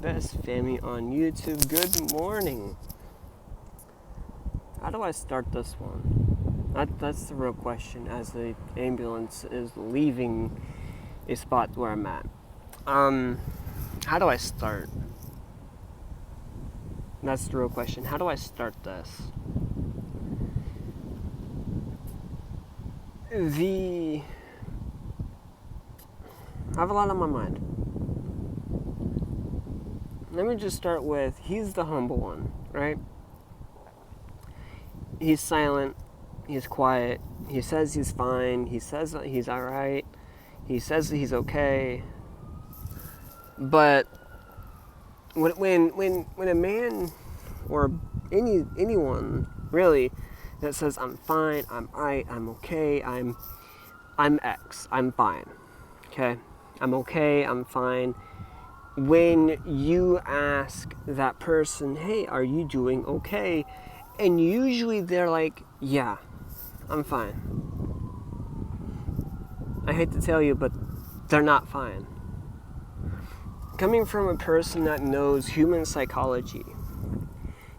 best family on YouTube. Good morning. How do I start this one? That's the real question as the ambulance is leaving a spot where I'm at. How do I start? That's the real question. How do I start this? I have a lot on my mind. Let me just start with, he's the humble one, right? He's silent, he's quiet, he says he's fine, he says that he's alright, he says that he's okay. But when a man or anyone really that says I'm fine, I'm alright, I'm okay, I'm X, I'm fine. Okay? I'm okay, I'm fine. When you ask that person, hey, are you doing okay? And usually they're like, yeah, I'm fine. I hate to tell you, but they're not fine. Coming from a person that knows human psychology,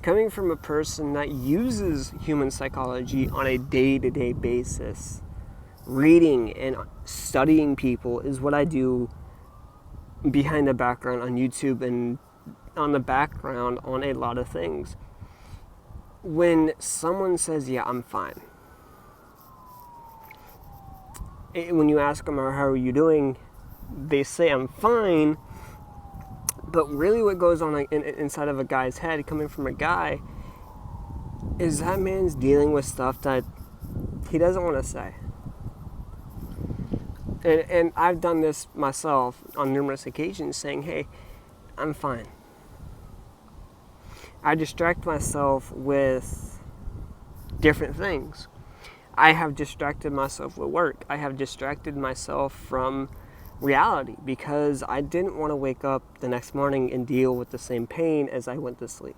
coming from a person that uses human psychology on a day-to-day basis, reading and studying people is what I do behind the background on YouTube and on the background on a lot of things. When someone says, yeah, I'm fine, when you ask them, how are you doing, they say, I'm fine, but really what goes on inside of a guy's head, coming from a guy, is that man's dealing with stuff that he doesn't want to say. And I've done this myself on numerous occasions, saying, hey, I'm fine. I distract myself with different things. I have distracted myself with work. I have distracted myself from reality because I didn't want to wake up the next morning and deal with the same pain as I went to sleep.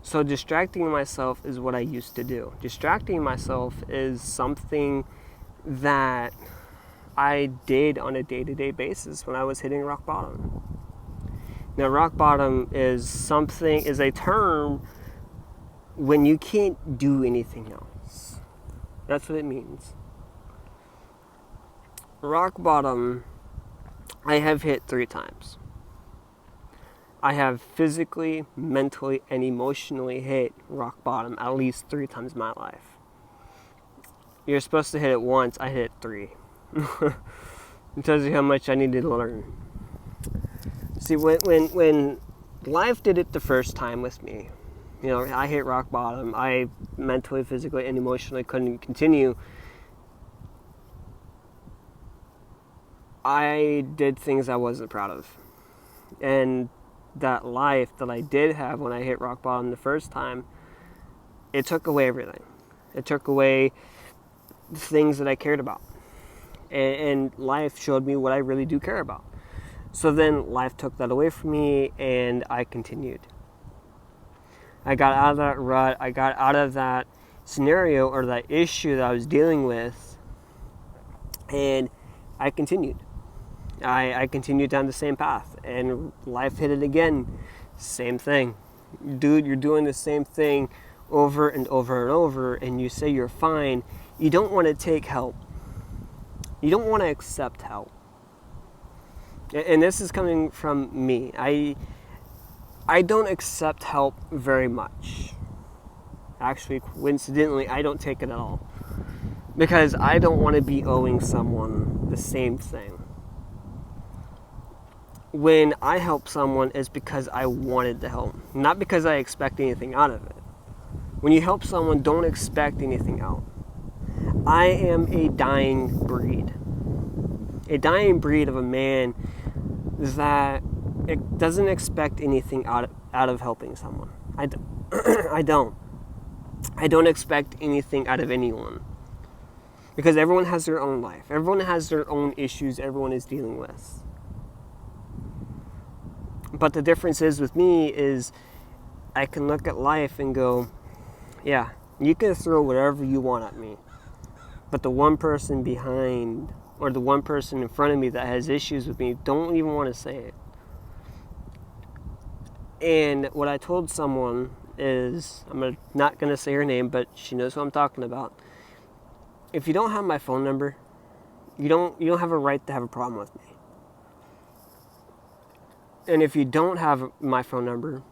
So distracting myself is what I used to do. Distracting myself is something that I did on a day-to-day basis when I was hitting rock bottom. Now, rock bottom is a term when you can't do anything else. That's what it means. Rock bottom, I have hit 3 times. I have physically, mentally, and emotionally hit rock bottom at least 3 times in my life. You're supposed to hit it once, I hit it 3. It tells you how much I needed to learn. See, when life did it the first time with me, I hit rock bottom. I mentally, physically, and emotionally couldn't continue. I did things I wasn't proud of. And that life that I did have when I hit rock bottom the first time, it took away everything. It took away the things that I cared about. And life showed me what I really do care about. So then life took that away from me and I continued. I got out of that rut. I got out of that scenario or that issue that I was dealing with, and I continued. I continued down the same path, and life hit it again. Same thing. Dude, you're doing the same thing over and over and over, and you say you're fine. You don't want to take help. You don't want to accept help. And this is coming from me. I don't accept help very much. Actually, coincidentally, I don't take it at all. Because I don't want to be owing someone the same thing. When I help someone, it's because I wanted to help, not because I expect anything out of it. When you help someone, don't expect anything out. I am a dying breed. A dying breed of a man that it doesn't expect anything out of helping someone. I don't. I don't expect anything out of anyone. Because everyone has their own life. Everyone has their own issues everyone is dealing with. But the difference is with me is I can look at life and go, yeah, you can throw whatever you want at me. But the one person behind or the one person in front of me that has issues with me don't even want to say it. And what I told someone is, not going to say her name, but she knows who I'm talking about. If you don't have my phone number, you don't have a right to have a problem with me. And if you don't have my phone number,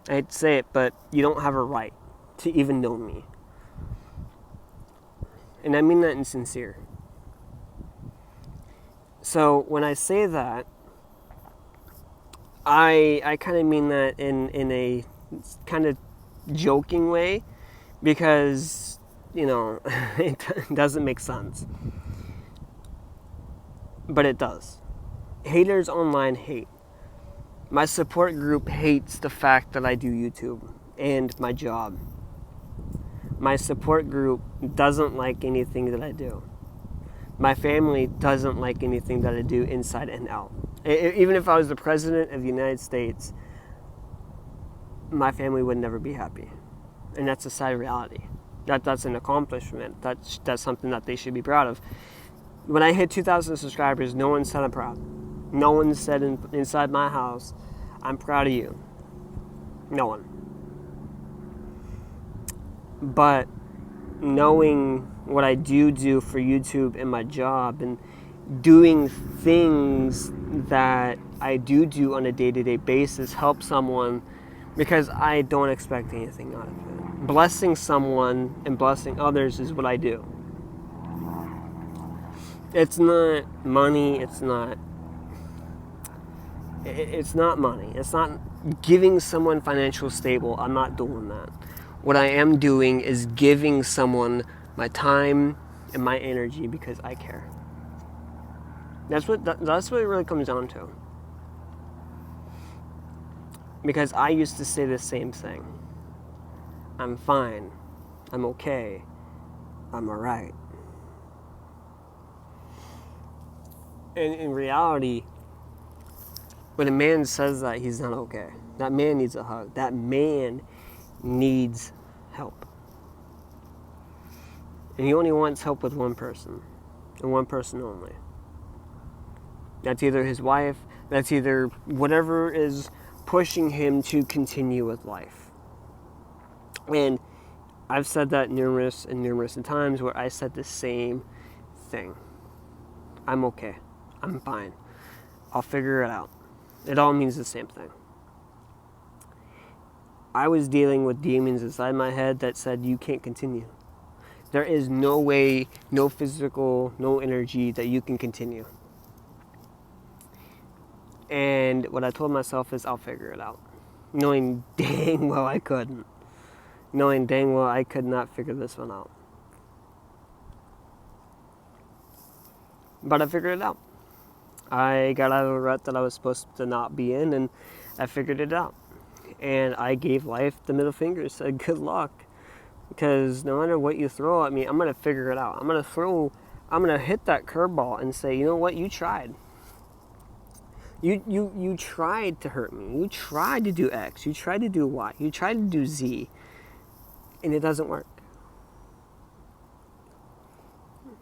I hate to say it, but you don't have a right to even know me. And I mean that in sincere. So when I say that, I kind of mean that in a kind of joking way, because, it doesn't make sense. But it does. Haters online hate. My support group hates the fact that I do YouTube and my job. My support group doesn't like anything that I do. My family doesn't like anything that I do inside and out. Even if I was the president of the United States, my family would never be happy. And that's a sad reality. That's an accomplishment. That's something that they should be proud of. When I hit 2,000 subscribers, no one said I'm proud. No one said inside my house, I'm proud of you. No one. But knowing what I do for YouTube and my job, and doing things that I do on a day-to-day basis help someone, because I don't expect anything out of it. Blessing someone and blessing others is what I do. It's not money, it's not money. It's not giving someone financial stable. I'm not doing that. What I am doing is giving someone my time and my energy because I care. That's what it really comes down to. Because I used to say the same thing. I'm fine. I'm okay. I'm alright. And in reality, when a man says that, he's not okay. That man needs a hug. That man needs help. And he only wants help with one person, and one person only. That's either his wife, that's either whatever is pushing him to continue with life. And I've said that numerous times, where I said the same thing. I'm okay. I'm fine. I'll figure it out. It all means the same thing. I was dealing with demons inside my head that said, you can't continue. There is no way, no physical, no energy that you can continue. And what I told myself is, I'll figure it out. Knowing dang well I couldn't. Knowing dang well I could not figure this one out. But I figured it out. I got out of a rut that I was supposed to not be in, and I figured it out. And I gave life the middle finger, said good luck. Because no matter what you throw at me, I'm going to figure it out. I'm going to hit that curveball and say, you know what, you tried. You tried to hurt me. You tried to do X. You tried to do Y. You tried to do Z. And it doesn't work.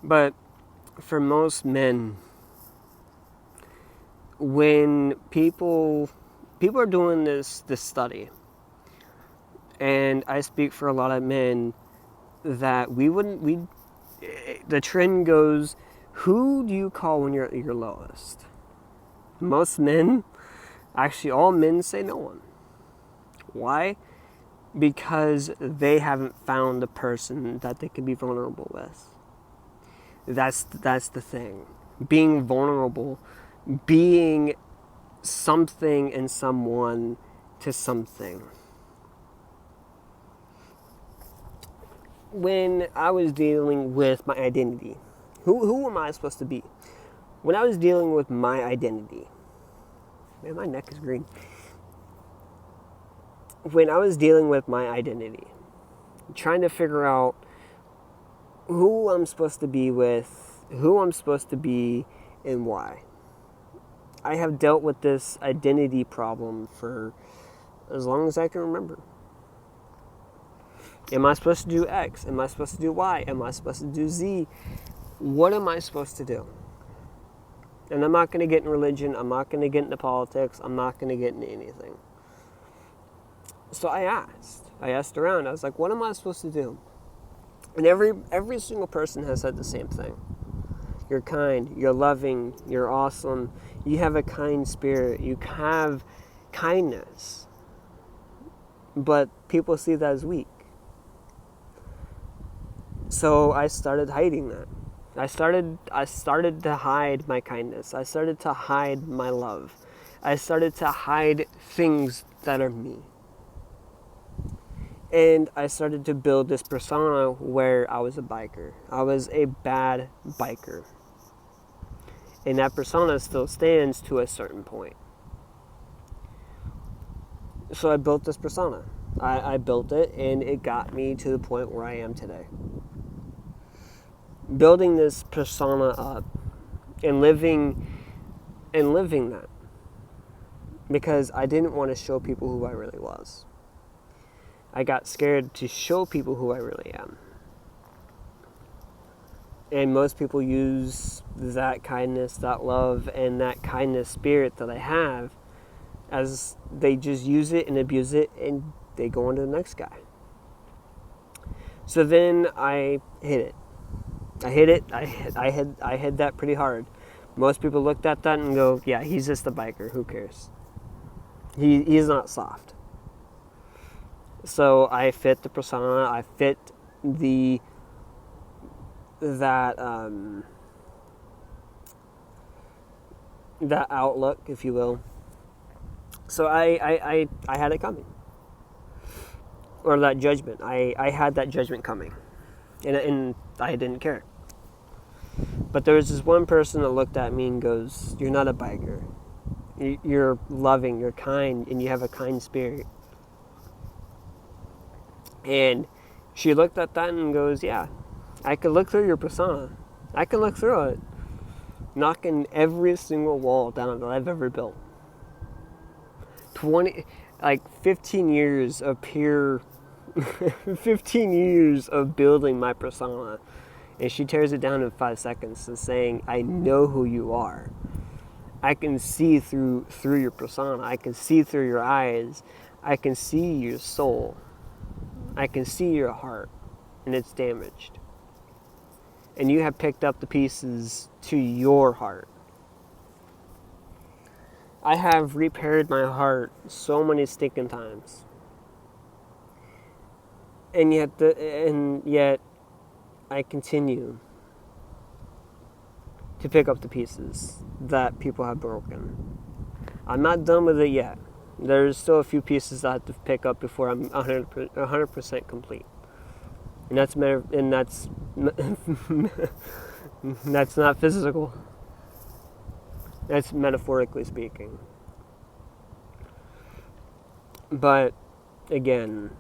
But for most men, when people are doing this study, and I speak for a lot of men, that the trend goes, who do you call when you're at your lowest? Most men, actually all men, say no one. Why? Because they haven't found a person that they can be vulnerable with. That's the thing. Being vulnerable, being something and someone to something. When I was dealing with my identity, who am I supposed to be? When I was dealing with my identity, man, my neck is green. When I was dealing with my identity, trying to figure out who I'm supposed to be with, who I'm supposed to be, and why. I have dealt with this identity problem for as long as I can remember. Am I supposed to do X? Am I supposed to do Y? Am I supposed to do Z? What am I supposed to do? And I'm not going to get in religion. I'm not going to get into politics. I'm not going to get into anything. So I asked around. I was like, what am I supposed to do? And every single person has said the same thing. You're kind, you're loving, you're awesome, you have a kind spirit, you have kindness. But people see that as weak. So I started hiding that. I started to hide my kindness. I started to hide my love. I started to hide things that are me. And I started to build this persona where I was a biker. I was a bad biker. And that persona still stands to a certain point. So I built this persona. I built it, and it got me to the point where I am today. Building this persona up and living that. Because I didn't want to show people who I really was. I got scared to show people who I really am. And most people use that kindness, that love, and that kindness spirit that I have as they just use it and abuse it, and they go on to the next guy. So then I hit it. I hit that pretty hard. Most people looked at that and go, yeah, he's just a biker. Who cares? He's not soft. So I fit the persona. I fit that outlook, if you will. So I had it coming, or that judgment. I had that judgment coming, and I didn't care. But there was this one person that looked at me and goes, "You're not a biker. You're loving. You're kind, and you have a kind spirit." And she looked at that and goes, "Yeah, I could look through your persona. I could look through it, knocking every single wall down that I've ever built. 15 years of 15 years of building my persona, and she tears it down in 5 seconds and saying, I know who you are. I can see through your persona. I can see through your eyes. I can see your soul. I can see your heart, and it's damaged. And you have picked up the pieces to your heart. I have repaired my heart so many stinking times. And yet I continue to pick up the pieces that people have broken. I'm not done with it yet. There's still a few pieces I have to pick up before I'm 100% complete. And that's that's not physical. That's metaphorically speaking. But again,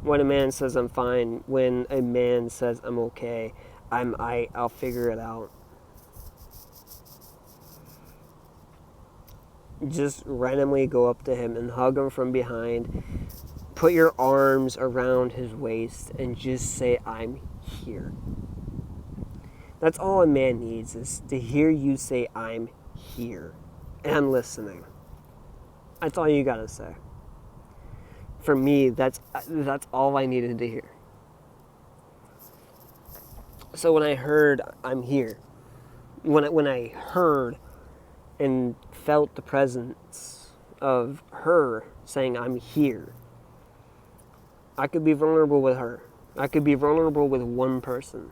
when a man says I'm fine, when a man says I'm okay, I'll figure it out. Just randomly go up to him and hug him from behind. Put your arms around his waist and just say, I'm here. That's all a man needs, is to hear you say, I'm here. And I'm listening. That's all you gotta say. For me, that's all I needed to hear. So when I heard, I'm here, when I heard and felt the presence of her saying, I'm here, I could be vulnerable with her. I could be vulnerable with one person.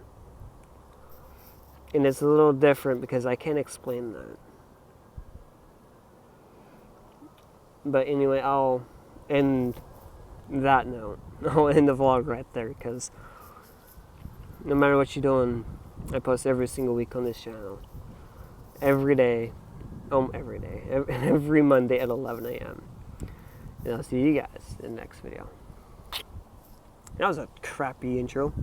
And it's a little different because I can't explain that. But anyway, I'll end that note. I'll end the vlog right there, because no matter what you're doing, I post every single week on this channel. Every day. Every Monday at 11 a.m. And I'll see you guys in the next video. That was a crappy intro.